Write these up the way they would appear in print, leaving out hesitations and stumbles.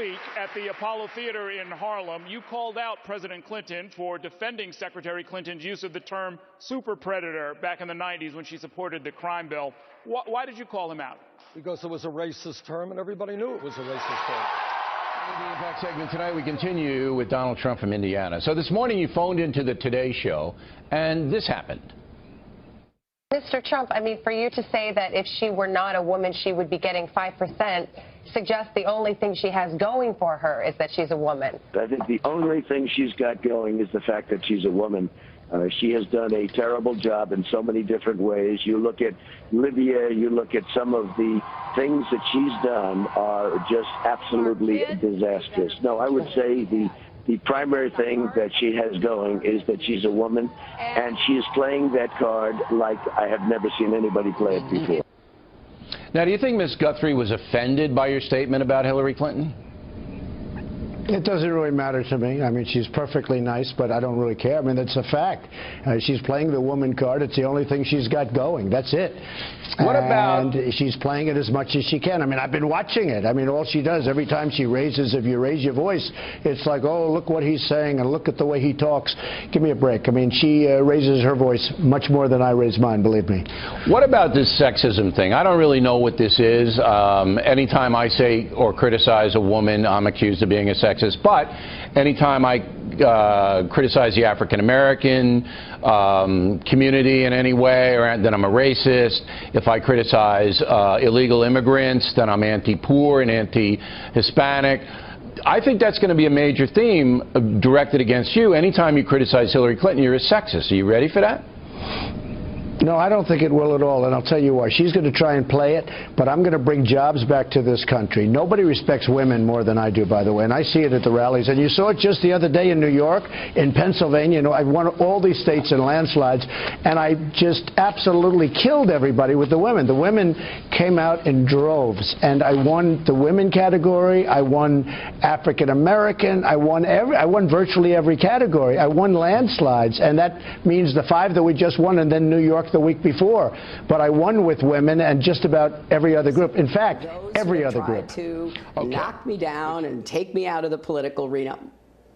week at the Apollo Theater in Harlem, you called out President Clinton for defending Secretary Clinton's use of the term super predator back in the 90s when she supported the crime bill. Why did you call him out? Because it was a racist term and everybody knew it was a racist term. In the Impact segment tonight, we continue with Donald Trump from Indiana. So this morning you phoned into the Today Show, and this happened. Mr. Trump, I mean, for you to say that if she were not a woman, she would be getting 5%, suggests the only thing she has going for her is that she's a woman. I think the only thing she's got going is the fact that she's a woman. She has done a terrible job in so many different ways. You look at Libya, you look at some of the things that she's done are just absolutely disastrous. No, I would say the primary thing that she has going is that she's a woman, and she is playing that card like I have never seen anybody play it before. Now, do you think Ms. Guthrie was offended by your statement about Hillary Clinton? It doesn't really matter to me. I mean, she's perfectly nice, but I don't really care. I mean, it's a fact. She's playing the woman card. It's the only thing she's got going. That's it. What about... And she's playing it as much as she can. I mean, I've been watching it. I mean, all she does, every time she raises, if you raise your voice, it's like, oh, look what he's saying, and look at the way he talks. Give me a break. I mean, she raises her voice much more than I raise mine, believe me. What about this sexism thing? I don't really know what this is. Anytime I say or criticize a woman, I'm accused of being a sexist. But anytime I criticize the African-American community in any way, then I'm a racist. If I criticize illegal immigrants, then I'm anti-poor and anti-Hispanic. I think that's going to be a major theme directed against you. Anytime you criticize Hillary Clinton, you're a sexist. Are you ready for that? No, I don't think it will at all, and I'll tell you why. She's going to try and play it, but I'm going to bring jobs back to this country. Nobody respects women more than I do, by the way, and I see it at the rallies. And you saw it just the other day in New York, in Pennsylvania. You know, I won all these states in landslides, and I just absolutely killed everybody with the women. The women came out in droves, and I won the women category. I won African American. I won virtually every category. I won landslides, and that means the 5 that we just won, and then New York the week before. But I won with women and just about every other group. In fact, every other group. To knock me down and take me out of the political arena,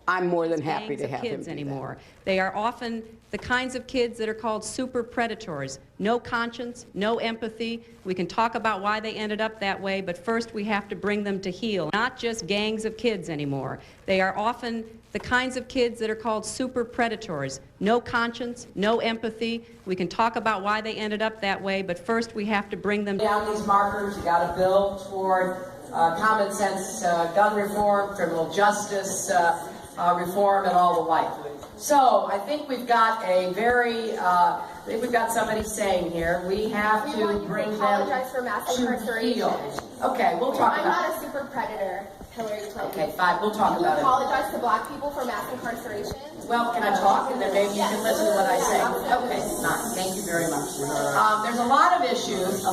I'm more than happy to have him do anymore. They are often the kinds of kids that are called super predators. No conscience, no empathy. We can talk about why they ended up that way, but first we have to bring them to heel. Not just gangs of kids anymore. They are often the kinds of kids that are called super predators. No conscience, no empathy. We can talk about why they ended up that way, but first we have to bring them down these markers. You got to build toward common sense gun reform, criminal justice reform, and all the like. So I think we've got a very, I think we've got somebody saying here, we have to bring them apologize for mass incarceration. Okay, we'll talk about it. I'm not a super predator, Hillary Clinton. Okay, fine, we'll talk about it. You apologize to black people for mass incarceration? Well, can I talk, and then maybe you can listen to what I say? Okay, fine. Thank you very much. There's a lot of issues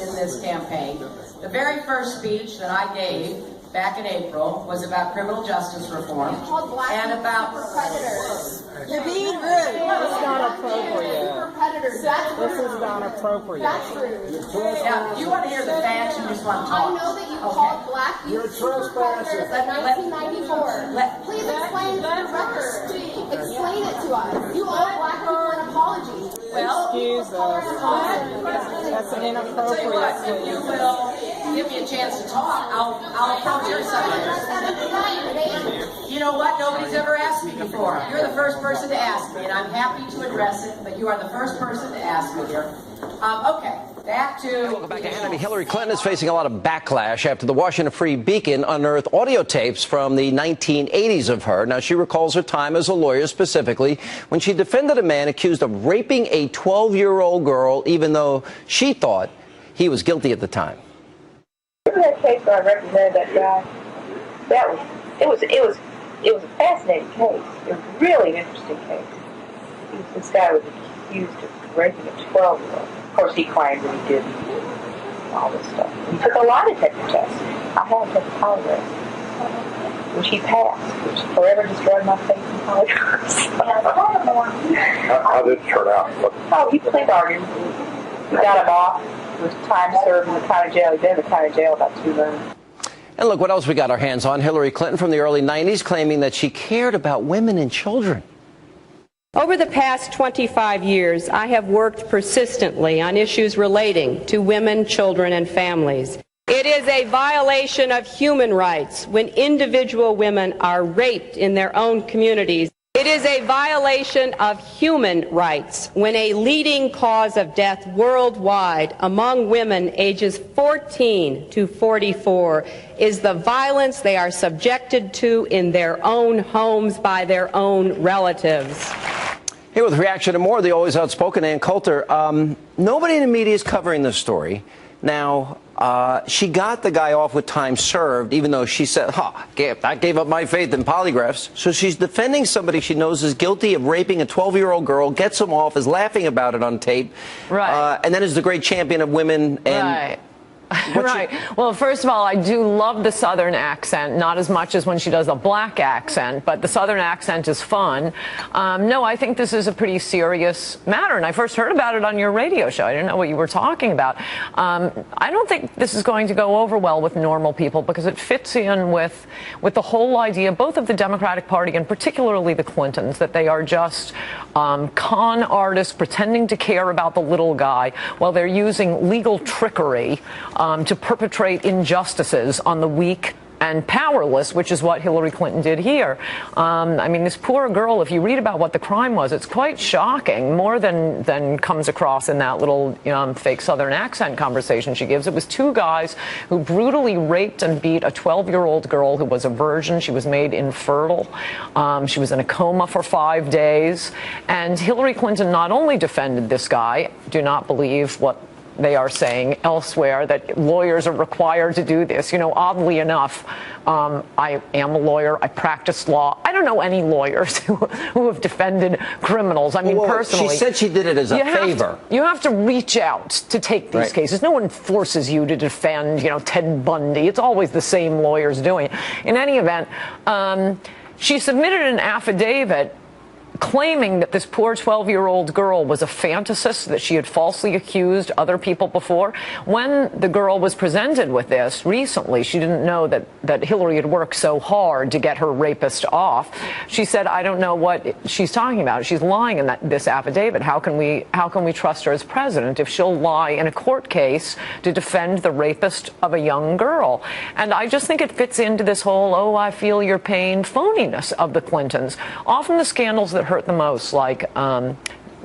in this campaign. The very first speech that I gave back in April was about criminal justice reform and about predators. You're being rude. It's not appropriate. Predators. That's rude. This is not appropriate. That's rude. Now, you want to hear the facts, you just want to talk. I know that you called black youth super predators in 1994. Please explain the record. Explain it to us. You owe black people an apology. Well, excuse us. That's an inappropriate thing. If you will give me a chance to talk, I'll approach your side. You know what? Nobody's ever asked me before. You're the first person to ask me, and I'm happy to address it, but you are the first person to ask me here. Okay, back to... Welcome back to Hannity. Hillary Clinton is facing a lot of backlash after the Washington Free Beacon unearthed audio tapes from the 1980s of her. Now, she recalls her time as a lawyer, specifically when she defended a man accused of raping a 12-year-old girl, even though she thought he was guilty at the time. Remember that case where I represented that guy? It was a fascinating case. It was a really interesting case. This guy was accused of raping a 12-year-old. Of course, he claimed that he didn't. All this stuff. He took a lie detector test. I had to take a polygraph, which he passed, which forever destroyed my faith in polygraphs. How did it turn out? Oh, he plea bargained. We got him off. It was time served in the county jail. He'd been in the county jail about 2 months. And look what else we got our hands on. Hillary Clinton from the early 90s claiming that she cared about women and children. Over the past 25 years, I have worked persistently on issues relating to women, children, and families. It is a violation of human rights when individual women are raped in their own communities. It is a violation of human rights when a leading cause of death worldwide among women ages 14 to 44 is the violence they are subjected to in their own homes by their own relatives. Here with reaction to more, the always outspoken Ann Coulter. Nobody in the media is covering this story. Now, she got the guy off with time served, even though she said, I gave up my faith in polygraphs. So she's defending somebody she knows is guilty of raping a 12-year-old girl, gets him off, is laughing about it on tape. Right. And then is the great champion of women. And right. Right. Well, first of all, I do love the Southern accent, not as much as when she does a black accent, but the Southern accent is fun. No, I think this is a pretty serious matter, and I first heard about it on your radio show. I didn't know what you were talking about. I don't think this is going to go over well with normal people because it fits in with the whole idea, both of the Democratic Party and particularly the Clintons, that they are just con artists pretending to care about the little guy while they're using legal trickery to perpetrate injustices on the weak and powerless, which is what Hillary Clinton did here. I mean, this poor girl, if you read about what the crime was, it's quite shocking, more than comes across in that little fake Southern accent conversation she gives. It was two guys who brutally raped and beat a 12-year-old girl who was a virgin. She was made infertile. She was in a coma for 5 days. And Hillary Clinton not only defended this guy, do not believe what they are saying elsewhere, that lawyers are required to do this. You know, oddly enough, I am a lawyer. I practice law. I don't know any lawyers who have defended criminals. I mean, personally. She said she did it as a favor. You have to reach out to take these cases. No one forces you to defend, Ted Bundy. It's always the same lawyers doing it. In any event, she submitted an affidavit claiming that this poor 12-year-old girl was a fantasist, that she had falsely accused other people before. When the girl was presented with this recently, she didn't know that Hillary had worked so hard to get her rapist off. She said, I don't know what she's talking about. She's lying in this affidavit. How can we trust her as president if she'll lie in a court case to defend the rapist of a young girl? And I just think it fits into this whole, oh, I feel your pain phoniness of the Clintons. Often the scandals that hurt the most, like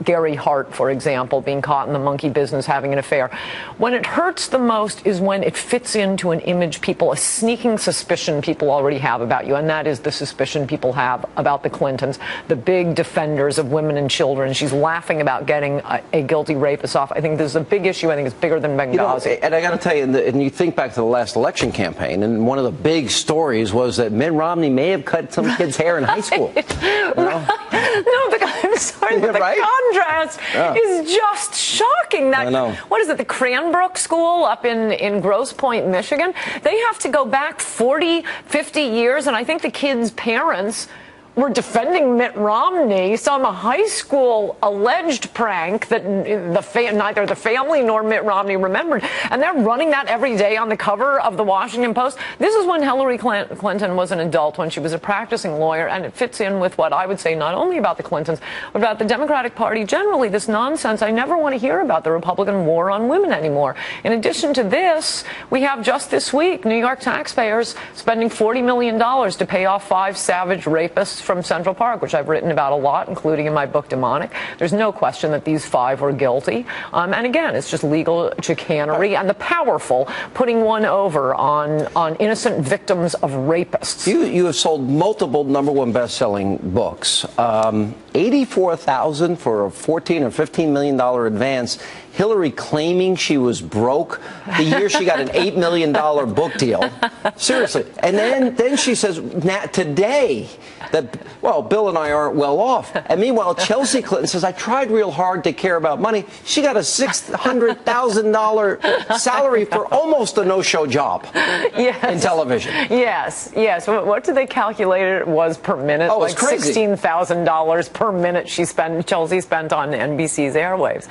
Gary Hart, for example, being caught in the monkey business having an affair. When it hurts the most is when it fits into an image a sneaking suspicion people already have about you, and that is the suspicion people have about the Clintons, the big defenders of women and children. She's laughing about getting a guilty rapist off. I think this is a big issue. I think it's bigger than Benghazi. And I got to tell you, and you think back to the last election campaign, and one of the big stories was that Mitt Romney may have cut some kid's hair in high school. No, but I'm sorry, but the contrast is just shocking. I know. What is it, the Cranbrook School up in Grosse Pointe, Michigan? They have to go back 40, 50 years, and I think the kids' parents were defending Mitt Romney, some high school alleged prank that neither the family nor Mitt Romney remembered. And they're running that every day on the cover of the Washington Post. This is when Hillary Clinton was an adult, when she was a practicing lawyer, and it fits in with what I would say not only about the Clintons, but about the Democratic Party generally, this nonsense. I never want to hear about the Republican war on women anymore. In addition to this, we have just this week New York taxpayers spending $40 million to pay off 5 savage rapists from Central Park, which I've written about a lot, including in my book Demonic. There's no question that these 5 were guilty. And again, it's just legal chicanery and the powerful putting one over on innocent victims of rapists. You have sold multiple #1 best-selling books. $84,000 for a $14 or $15 million advance. Hillary claiming she was broke the year she got an $8 million book deal. Seriously. And then she says, today, that, well, Bill and I aren't well off. And meanwhile, Chelsea Clinton says, I tried real hard to care about money. She got a $600,000 salary for almost a no-show job in television. Yes. What did they calculate it was per minute? Oh, it's crazy. $16,000 per minute Chelsea spent on NBC's airwaves.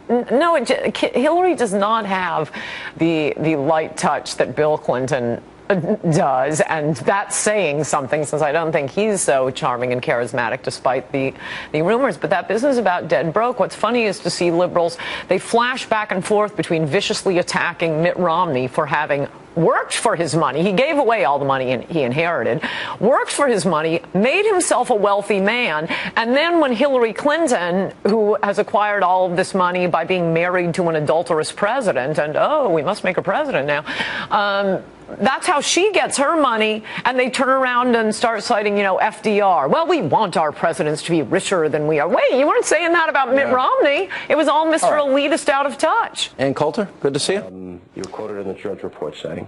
No, Hillary does not have the light touch that Bill Clinton does, and that's saying something, since I don't think he's so charming and charismatic despite the rumors. But that business about dead broke, what's funny is to see liberals, they flash back and forth between viciously attacking Mitt Romney for having worked for his money. He gave away all the money he inherited, worked for his money, made himself a wealthy man, and then when Hillary Clinton, who has acquired all of this money by being married to an adulterous president, and oh, we must make her president now, that's how she gets her money, and they turn around and start citing, FDR. Well, we want our presidents to be richer than we are. Wait, you weren't saying that about Mitt Romney. It was all Mr. Elitist out of touch. Ann Coulter, good to see you. You were quoted in the Drudge Report saying,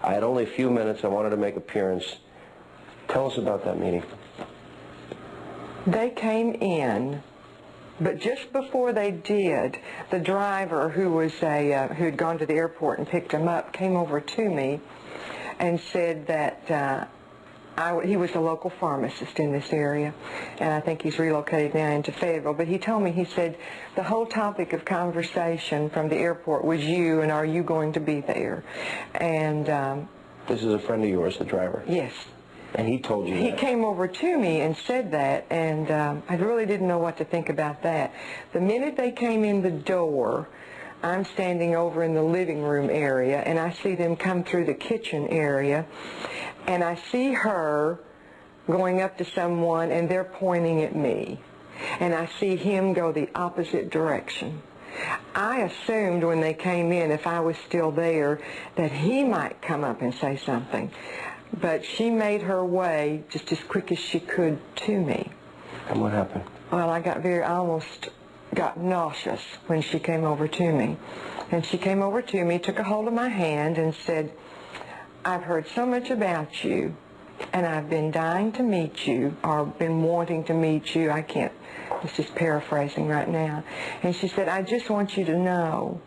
I had only a few minutes. I wanted to make an appearance. Tell us about that meeting. They came in, but just before they did, the driver who was who had gone to the airport and picked him up came over to me and said that he was a local pharmacist in this area, and I think he's relocated now into Fayetteville. But he told me, he said, the whole topic of conversation from the airport was you, and are you going to be there? And this is a friend of yours, the driver? Yes. And he told you He that? came over to me and said that, and I really didn't know what to think about that. The minute they came in the door, I'm standing over in the living room area, and I see them come through the kitchen area, and I see her going up to someone, and they're pointing at me. And I see him go the opposite direction. I assumed when they came in, if I was still there, that he might come up and say something. But she made her way just as quick as she could to me. And what happened? Well, I almost got nauseous when she came over to me. And she came over to me, took a hold of my hand, and said, I've heard so much about you, and I've been dying to meet you, or been wanting to meet you. I can't, it's just paraphrasing right now. And she said, I just want you to know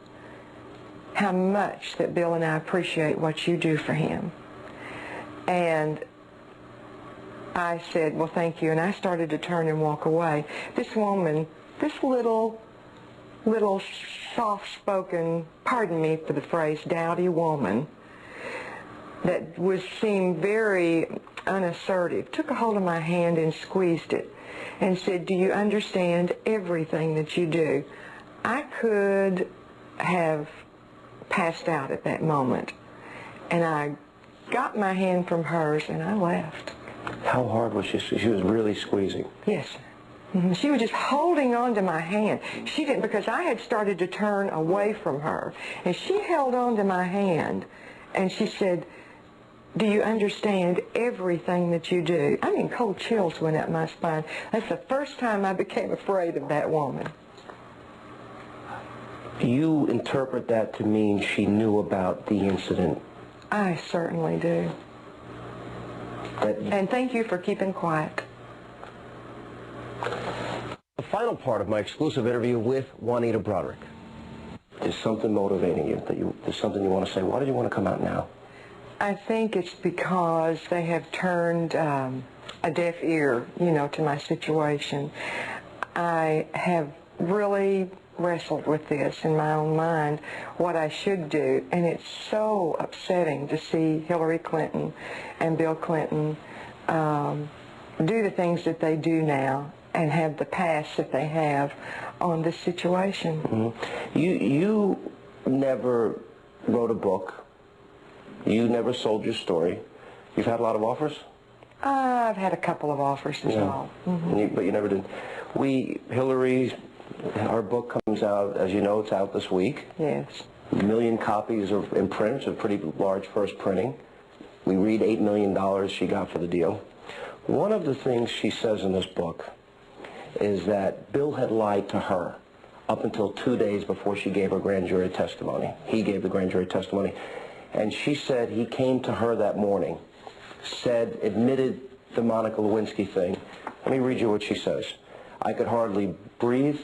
how much that Bill and I appreciate what you do for him. And I said, well, thank you. And I started to turn and walk away. This woman, this little soft-spoken, pardon me for the phrase, dowdy woman, that seemed very unassertive, took a hold of my hand and squeezed it and said, do you understand everything that you do? I could have passed out at that moment. And I got my hand from hers and I left. How hard was she? She was really squeezing. Yes. Mm-hmm. She was just holding on to my hand. She didn't, because I had started to turn away from her. And she held on to my hand and she said, do you understand everything that you do? I mean, cold chills went up my spine. That's the first time I became afraid of that woman. You interpret that to mean she knew about the incident? I certainly do. And thank you for keeping quiet. The final part of my exclusive interview with Juanita Broaddrick. Is something motivating you? There's something you want to say? Why did you want to come out now? I think it's because they have turned a deaf ear, to my situation. I have really wrestled with this in my own mind, what I should do, and it's so upsetting to see Hillary Clinton and Bill Clinton do the things that they do now and have the past that they have on this situation. Mm-hmm. You never wrote a book. You never sold your story. You've had a lot of offers? I've had a couple of offers as well. Mm-hmm. But you never did. Hillary, our book comes out, as you know, it's out this week. Yes. 1 million copies are in print. It's a pretty large first printing. We read $8 million she got for the deal. One of the things she says in this book is that Bill had lied to her up until 2 days before she gave her grand jury testimony. He gave the grand jury testimony. And she said he came to her that morning, admitted the Monica Lewinsky thing. Let me read you what she says. I could hardly breathe.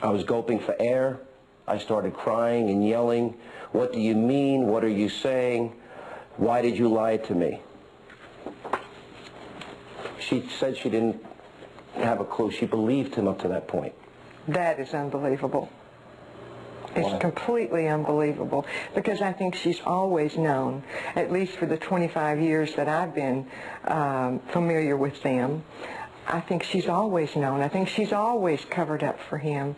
I was gulping for air. I started crying and yelling. What do you mean? What are you saying? Why did you lie to me? She said she didn't have a clue. She believed him up to that point. That is unbelievable. It's completely unbelievable, because I think she's always known, at least for the 25 years that I've been familiar with them. I think she's always known. I think she's always covered up for him.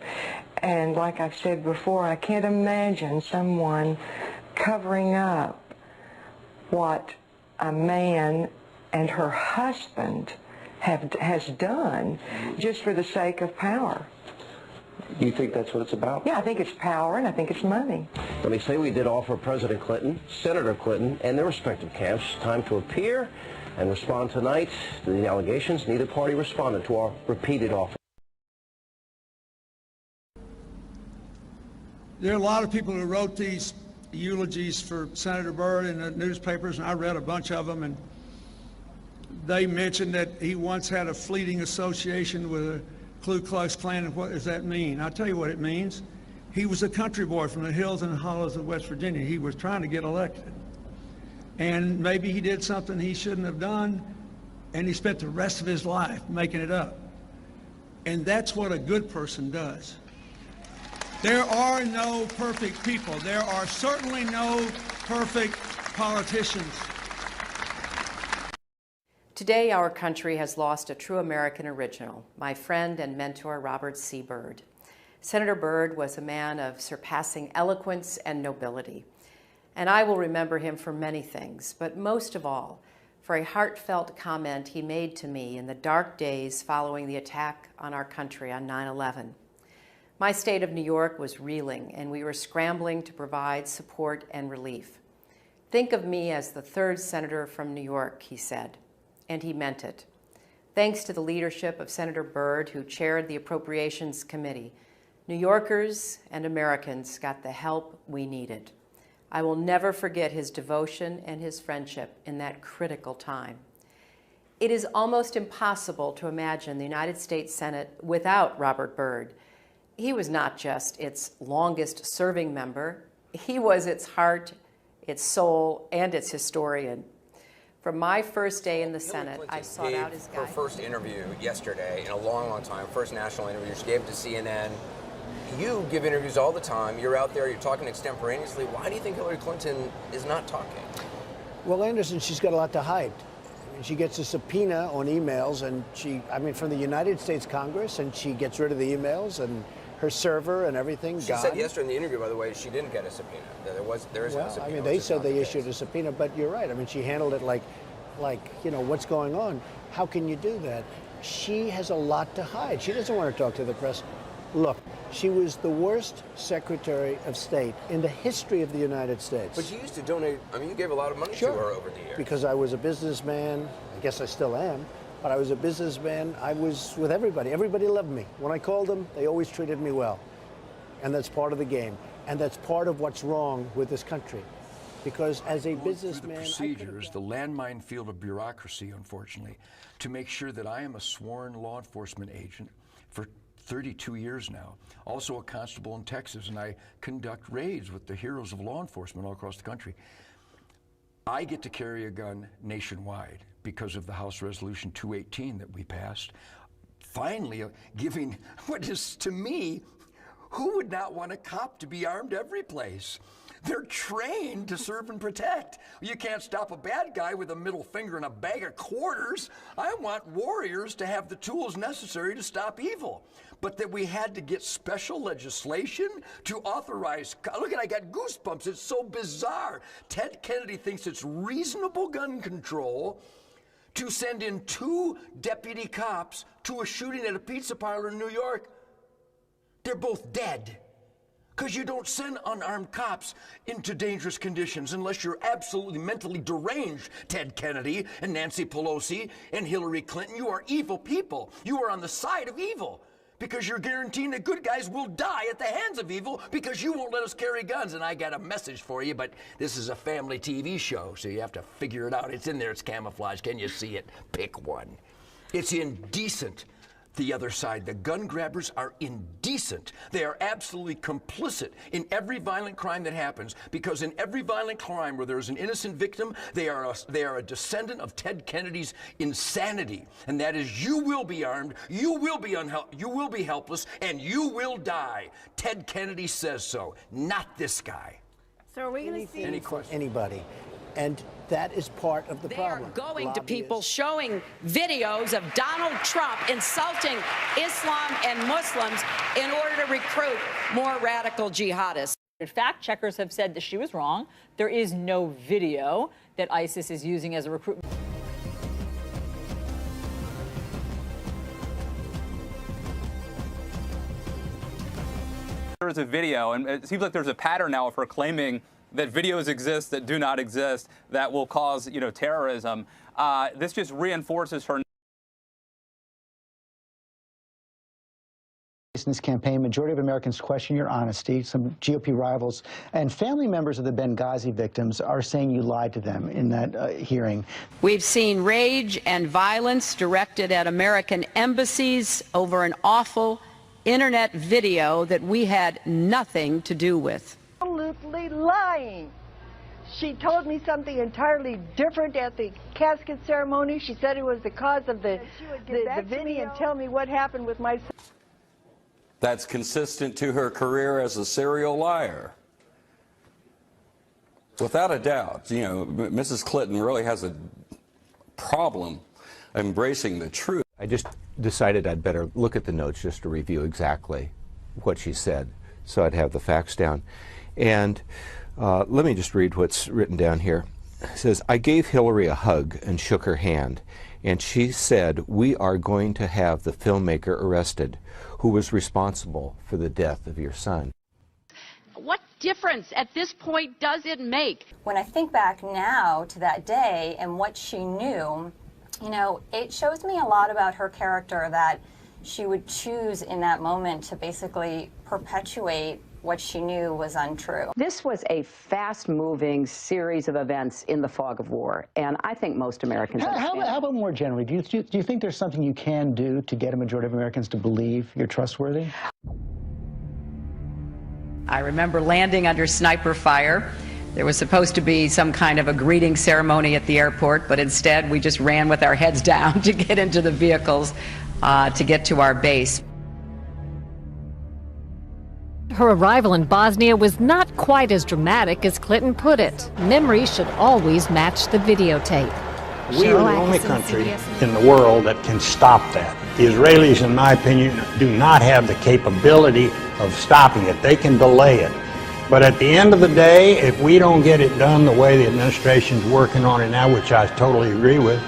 And like I've said before, I can't imagine someone covering up what a man and her husband has done just for the sake of power. You think that's what it's about? Yeah, I think it's power, and I think it's money. Let me say, we did offer President Clinton, Senator Clinton, and their respective camps time to appear and respond tonight to the allegations. Neither party responded to our repeated offer. There are a lot of people who wrote these eulogies for Senator Byrd in the newspapers, and I read a bunch of them, and they mentioned that he once had a fleeting association with a Ku Klux Klan. And what does that mean? I'll tell you what it means. He was a country boy from the hills and hollows of West Virginia. He was trying to get elected. And maybe he did something he shouldn't have done, and he spent the rest of his life making it up. And that's what a good person does. There are no perfect people. There are certainly no perfect politicians. Today, our country has lost a true American original, my friend and mentor, Robert C. Byrd. Senator Byrd was a man of surpassing eloquence and nobility. And I will remember him for many things, but most of all, for a heartfelt comment he made to me in the dark days following the attack on our country on 9/11. My state of New York was reeling, and we were scrambling to provide support and relief. Think of me as the third senator from New York, he said, and he meant it. Thanks to the leadership of Senator Byrd, who chaired the Appropriations Committee, New Yorkers and Americans got the help we needed. I will never forget his devotion and his friendship in that critical time. It is almost impossible to imagine the United States Senate without Robert Byrd. He was not just its longest serving member, he was its heart, its soul, and its historian. From my first day in the Senate, I sought out his guidance. Her first interview yesterday in a long, long time, first national interview, she gave it to CNN. You give interviews all the time. You're out there, you're talking extemporaneously. Why do you think Hillary Clinton is not talking? Well, Anderson, she's got a lot to hide. I mean, she gets a subpoena on emails, and from the United States Congress, and she gets rid of the emails and her server and everything. She said yesterday in the interview, by the way, she didn't get a subpoena. There isn't a subpoena. I mean, they said they issued a subpoena, but you're right. I mean, she handled it like, what's going on? How can you do that? She has a lot to hide. She doesn't want to talk to the press. Look, she was the worst Secretary of State in the history of the United States. But you used to donate, you gave a lot of money to her over the years. Because I was a businessman. I guess I still am. But I was a businessman. I was with everybody. Everybody loved me. When I called them, they always treated me well. And that's part of the game. And that's part of what's wrong with this country. Because as a businessman, the procedures, the landmine field of bureaucracy, unfortunately, to make sure that I am a sworn law enforcement agent for 32 years now, also a constable in Texas, and I conduct raids with the heroes of law enforcement all across the country. I get to carry a gun nationwide because of the House Resolution 218 that we passed, finally giving what is, to me, who would not want a cop to be armed every place? They're trained to serve and protect. You can't stop a bad guy with a middle finger and a bag of quarters. I want warriors to have the tools necessary to stop evil. But that we had to get special legislation to authorize, look, I got goosebumps, it's so bizarre. Ted Kennedy thinks it's reasonable gun control to send in 2 deputy cops to a shooting at a pizza parlor in New York. They're both dead. Because you don't send unarmed cops into dangerous conditions unless you're absolutely mentally deranged, Ted Kennedy and Nancy Pelosi and Hillary Clinton. You are evil people. You are on the side of evil because you're guaranteeing that good guys will die at the hands of evil because you won't let us carry guns. And I got a message for you, but this is a family TV show, so you have to figure it out. It's in there. It's camouflage. Can you see it? Pick one. It's indecent the other side. The gun grabbers are indecent. They are absolutely complicit in every violent crime that happens, because in every violent crime where there is an innocent victim, they are a descendant of Ted Kennedy's insanity. And that is, you will be armed, you will be helpless, and you will die. Ted Kennedy says so, not this guy. So are we going to see any questions? Anybody. And that is part of the problem. They are going to people showing videos of Donald Trump insulting Islam and Muslims in order to recruit more radical jihadists. Fact checkers have said that she was wrong. There is no video that ISIS is using as a recruitment. There's a video, and it seems like there's a pattern now of her claiming that videos exist that do not exist that will cause, terrorism. This just reinforces her. In this campaign, majority of Americans question your honesty. Some GOP rivals and family members of the Benghazi victims are saying you lied to them in that hearing. We've seen rage and violence directed at American embassies over an awful internet video that we had nothing to do with. Absolutely lying. She told me something entirely different at the casket ceremony. She said it was the cause of the video and tell me what happened with my son. That's consistent to her career as a serial liar. Without a doubt, Mrs. Clinton really has a problem embracing the truth. I just decided I'd better look at the notes just to review exactly what she said, so I'd have the facts down. And let me just read what's written down here. It says, I gave Hillary a hug and shook her hand, and she said, we are going to have the filmmaker arrested who was responsible for the death of your son. What difference at this point does it make? When I think back now to that day and what she knew, it shows me a lot about her character, that she would choose in that moment to basically perpetuate what she knew was untrue. This was a fast-moving series of events in the fog of war, and I think most Americans understand. How about more generally? Do you think there's something you can do to get a majority of Americans to believe you're trustworthy? I remember landing under sniper fire. There was supposed to be some kind of a greeting ceremony at the airport, but instead we just ran with our heads down to get into the vehicles to get to our base. Her arrival in Bosnia was not quite as dramatic as Clinton put it. Memory should always match the videotape. We are the only country in the world that can stop that. The Israelis, in my opinion, do not have the capability of stopping it. They can delay it. But at the end of the day, if we don't get it done the way the administration's working on it now, which I totally agree with,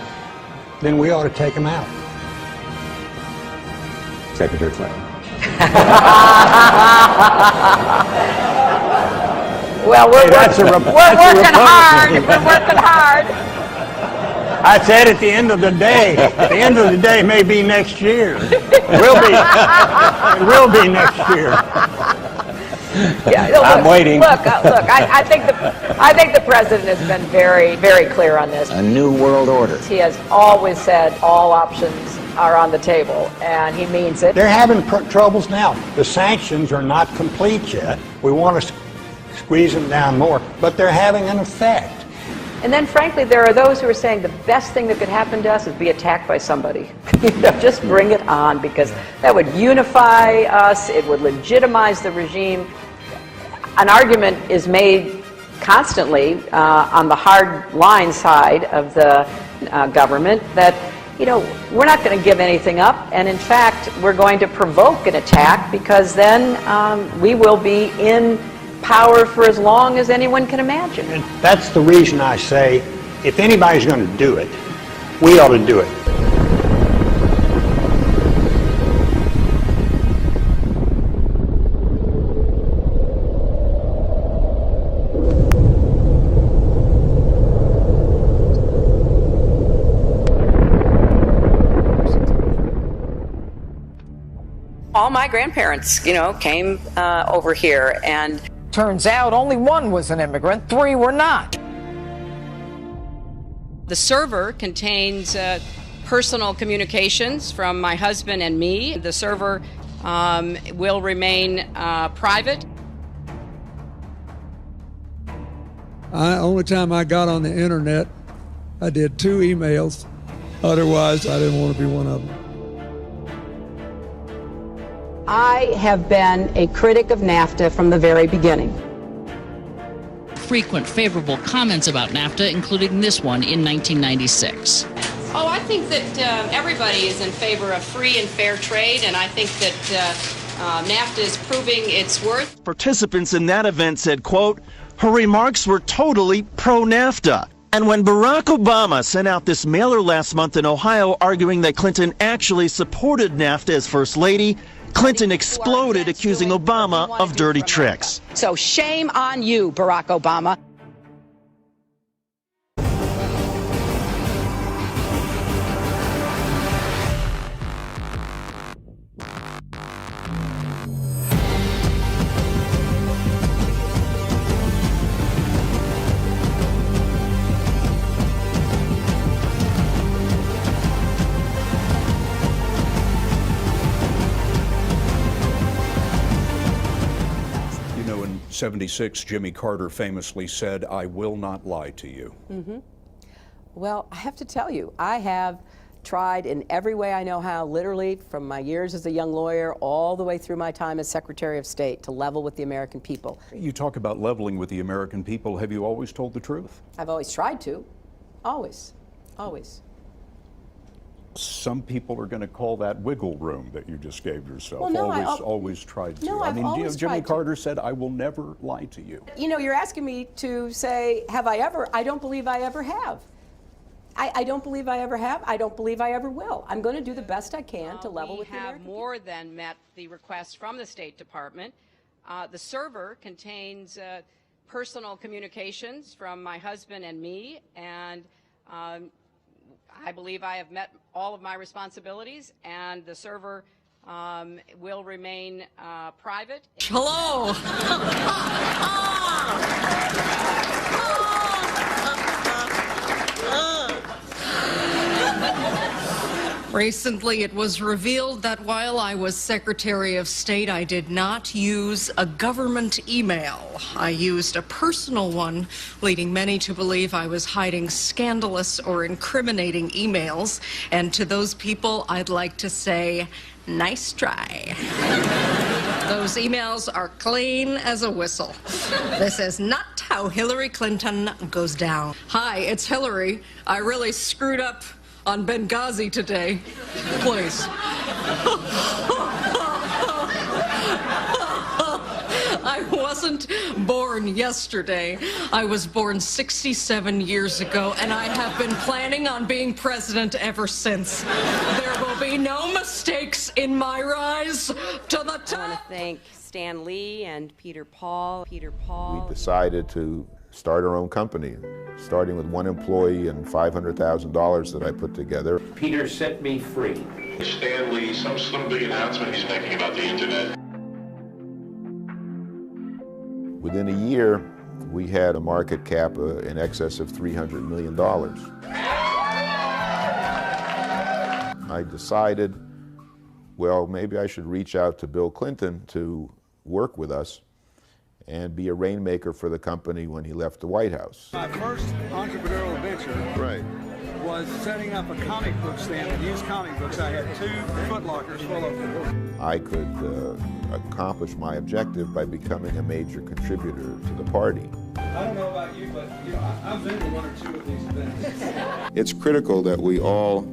then we ought to take them out. Secretary Clinton. Well, we're working hard. We're working hard. I said at the end of the day. The end of the day may be next year. It will be next year. Yeah, I'm waiting. Look. I think the president has been very, very clear on this. A new world order. He has always said all options are on the table, and he means it. They're having troubles now. The sanctions are not complete yet. We want to squeeze them down more, but they're having an effect. And then, frankly, there are those who are saying the best thing that could happen to us is be attacked by somebody. Just bring it on, because that would unify us. It would legitimize the regime. An argument is made constantly on the hard line side of the government that, we're not going to give anything up, and in fact, we're going to provoke an attack, because then we will be in power for as long as anyone can imagine. And that's the reason I say, if anybody's going to do it, we ought to do it. All my grandparents, came over here, and turns out only one was an immigrant, 3 were not. the server contains personal communications from my husband and me. The server will remain private. Only time I got on the internet, I did 2 emails. Otherwise, I didn't want to be one of them. I have been a critic of NAFTA from the very beginning. Frequent favorable comments about NAFTA, including this one in 1996. Oh, I think that everybody is in favor of free and fair trade, and I think that NAFTA is proving its worth. Participants in that event said, quote, her remarks were totally pro-NAFTA. And when Barack Obama sent out this mailer last month in Ohio arguing that Clinton actually supported NAFTA as First Lady, Clinton exploded, accusing Obama of dirty tricks. So shame on you, Barack Obama. In 76, Jimmy Carter famously said, I will not lie to you. Well, I have to tell you, I have tried in every way I know how, literally from my years as a young lawyer all the way through my time as Secretary of State, to level with the American people. You talk about leveling with the American people. Have you always told the truth? I've always tried to. Always. Always. Some people are going to call that wiggle room that you just gave yourself. Well, no, always tried to. No, I mean, always Jimmy tried Carter said, I will never lie to you. You know, you're asking me to say, have I ever? I don't believe I ever have. I don't believe I ever have. I don't believe I ever will. I'm going to do the best I can to level with the American people. We have more than met the request from the State Department. The server contains personal communications from my husband and me, and I believe I have met all of my responsibilities, and the server will remain private. Hello. Recently, it was revealed that while I was Secretary of State, I did not use a government email. I used a personal one, leading many to believe I was hiding scandalous or incriminating emails. And to those people, I'd like to say, nice try. Those emails are clean as a whistle. This is not how Hillary Clinton goes down. Hi, it's Hillary. I really screwed up on Benghazi today. Please. I wasn't born yesterday. I was born 67 years ago, and I have been planning on being president ever since. There will be no mistakes in my rise to the top. I want to thank Stan Lee and Peter Paul. We decided to start our own company, starting with 1 employee and $500,000 that I put together. Peter set me free. Stan Lee, some big announcement he's making about the internet. Within a year, we had a market cap in excess of $300 million. I decided, well, maybe I should reach out to Bill Clinton to work with us and be a rainmaker for the company when he left the White House. My first entrepreneurial venture was setting up a comic book stand and used comic books. I had 2 Foot Lockers full of them. I could accomplish my objective by becoming a major contributor to the party. I don't know about you, but I've been to 1 or 2 of these events. It's critical that we all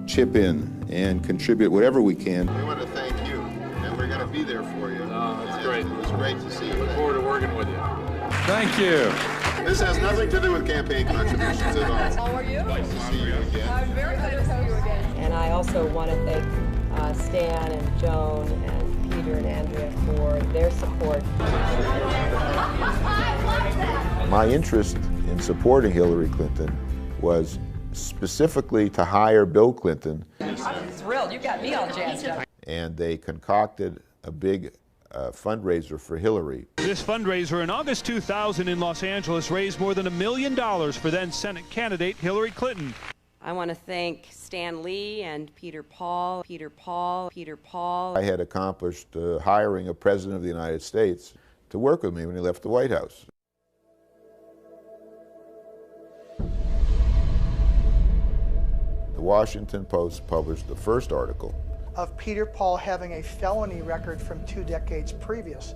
chip in and contribute whatever we can. We want to thank you, and we're going to be there for you. That's great. It was great to see you. Look forward to working with you. Thank you. This has nothing to do with campaign contributions at all. How are you? Nice to see you again. I'm very glad to see you again. And I also want to thank Stan and Joan and Peter and Andrea for their support. My interest in supporting Hillary Clinton was specifically to hire Bill Clinton. I'm thrilled. You got me all jazzed up. And they concocted a big fundraiser for Hillary. This fundraiser in August 2000 in Los Angeles raised more than $1 million for then Senate candidate Hillary Clinton. I want to thank Stan Lee and Peter Paul. I had accomplished hiring a president of the United States to work with me when he left the White House. The Washington Post published the first article of Peter Paul having a felony record from 2 decades previous.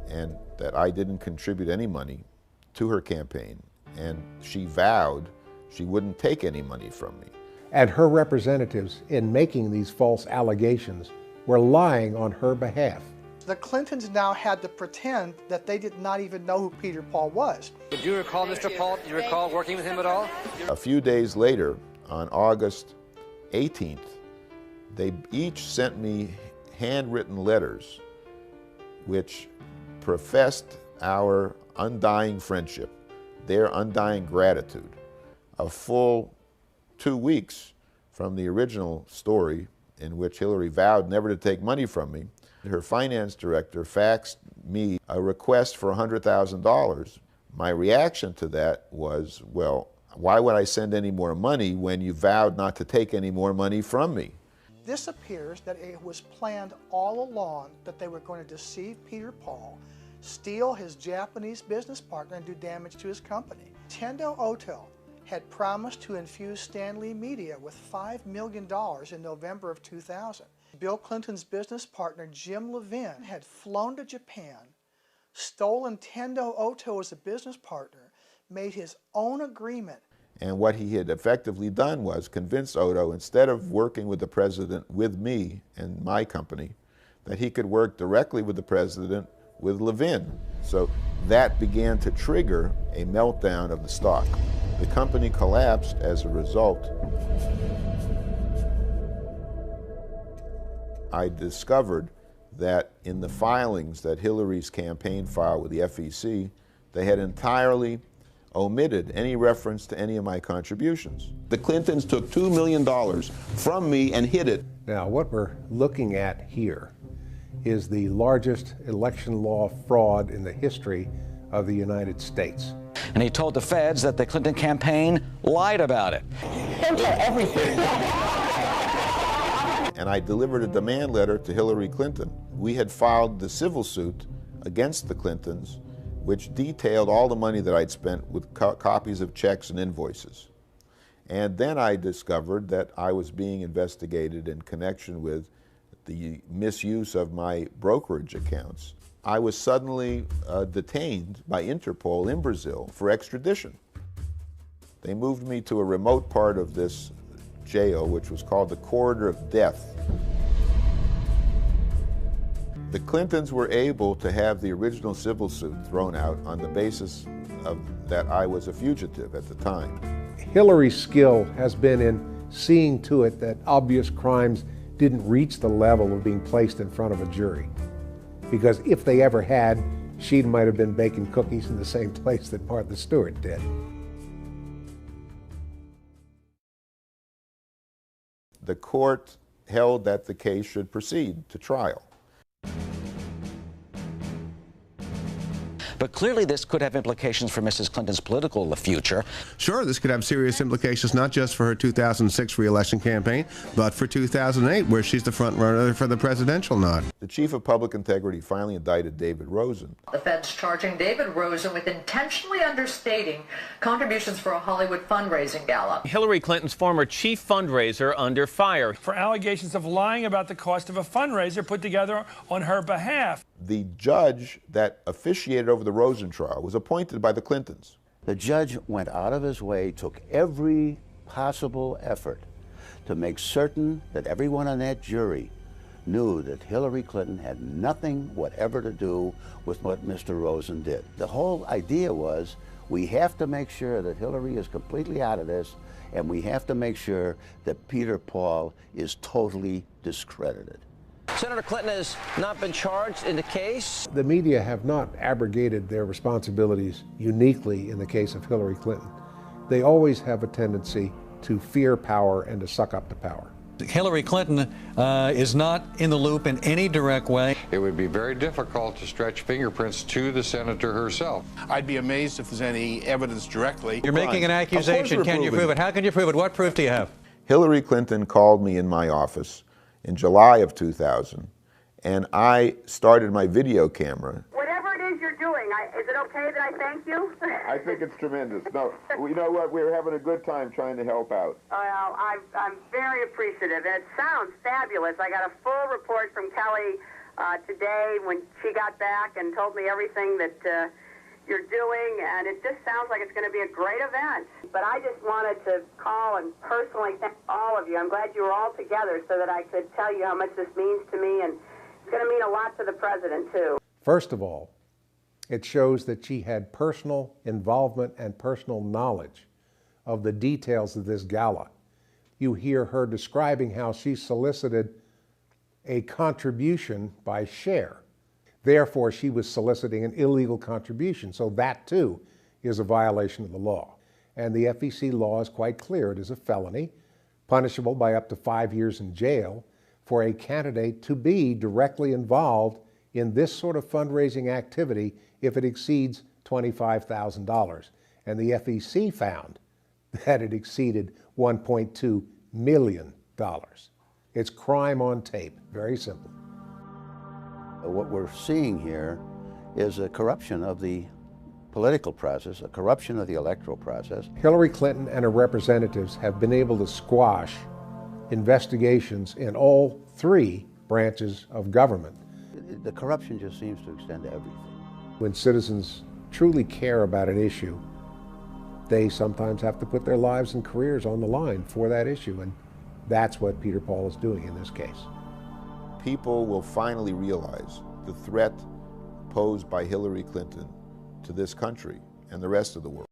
And that I didn't contribute any money to her campaign, and she vowed she wouldn't take any money from me. And her representatives, in making these false allegations, were lying on her behalf. The Clintons now had to pretend that they did not even know who Peter Paul was. Do you recall Mr. Paul? Do you recall working with him at all? A few days later, on August 18th, they each sent me handwritten letters which professed our undying friendship, their undying gratitude. A full 2 weeks from the original story in which Hillary vowed never to take money from me, her finance director faxed me a request for $100,000. My reaction to that was, well, why would I send any more money when you vowed not to take any more money from me? This appears that it was planned all along that they were going to deceive Peter Paul, steal his Japanese business partner, and do damage to his company. Tendo Oto had promised to infuse Stanley Media with $5 million in November of 2000. Bill Clinton's business partner, Jim Levin, had flown to Japan, stolen Tendo Oto as a business partner, made his own agreement. And what he had effectively done was convince Oto, instead of working with the president with me and my company, that he could work directly with the president with Levin. So that began to trigger a meltdown of the stock. The company collapsed as a result. I discovered that in the filings that Hillary's campaign filed with the FEC, they had entirely omitted any reference to any of my contributions. The Clintons took $2 million from me and hid it. Now, what we're looking at here is the largest election law fraud in the history of the United States. And he told the feds that the Clinton campaign lied about it. Everything. And I delivered a demand letter to Hillary Clinton. We had filed the civil suit against the Clintons, which detailed all the money that I'd spent with copies of checks and invoices. And then I discovered that I was being investigated in connection with the misuse of my brokerage accounts. I was suddenly detained by Interpol in Brazil for extradition. They moved me to a remote part of this jail, which was called the Corridor of Death. The Clintons were able to have the original civil suit thrown out on the basis of that I was a fugitive at the time. Hillary's skill has been in seeing to it that obvious crimes didn't reach the level of being placed in front of a jury. Because if they ever had, she might have been baking cookies in the same place that Martha Stewart did. The court held that the case should proceed to trial. But clearly this could have implications for Mrs. Clinton's political future. Sure, this could have serious implications not just for her 2006 re-election campaign, but for 2008, where she's the front runner for the presidential nod. The chief of public integrity finally indicted David Rosen. The feds charging David Rosen with intentionally understating contributions for a Hollywood fundraising gala. Hillary Clinton's former chief fundraiser under fire for allegations of lying about the cost of a fundraiser put together on her behalf. The judge that officiated over the Rosen trial was appointed by the Clintons. The judge went out of his way, took every possible effort to make certain that everyone on that jury knew that Hillary Clinton had nothing whatever to do with what Mr. Rosen did. The whole idea was, we have to make sure that Hillary is completely out of this, and we have to make sure that Peter Paul is totally discredited. Senator Clinton has not been charged in the case. The media have not abrogated their responsibilities uniquely in the case of Hillary Clinton. They always have a tendency to fear power and to suck up to power. Hillary Clinton is not in the loop in any direct way. It would be very difficult to stretch fingerprints to the senator herself. I'd be amazed if there's any evidence directly. You're making an accusation. Can you prove it? How can you prove it? What proof do you have? Hillary Clinton called me in my office in July of 2000, and I started my video camera. Whatever it is you're doing, is it okay that I thank you? I think it's tremendous. No, you know what? We're having a good time trying to help out. Well, I'm very appreciative, and it sounds fabulous. I got a full report from Kelly today when she got back and told me everything that you're doing, and it just sounds like it's going to be a great event. But I just wanted to call and personally thank all of you. I'm glad you were all together so that I could tell you how much this means to me, and it's going to mean a lot to the president, too. First of all, it shows that she had personal involvement and personal knowledge of the details of this gala. You hear her describing how she solicited a contribution by share. Therefore, she was soliciting an illegal contribution. So that, too, is a violation of the law. And the FEC law is quite clear. It is a felony, punishable by up to 5 years in jail, for a candidate to be directly involved in this sort of fundraising activity if it exceeds $25,000. And the FEC found that it exceeded $1.2 million. It's crime on tape, very simple. What we're seeing here is a corruption of the political process, a corruption of the electoral process. Hillary Clinton and her representatives have been able to squash investigations in all three branches of government. The corruption just seems to extend to everything. When citizens truly care about an issue, they sometimes have to put their lives and careers on the line for that issue, and that's what Peter Paul is doing in this case. People will finally realize the threat posed by Hillary Clinton to this country and the rest of the world.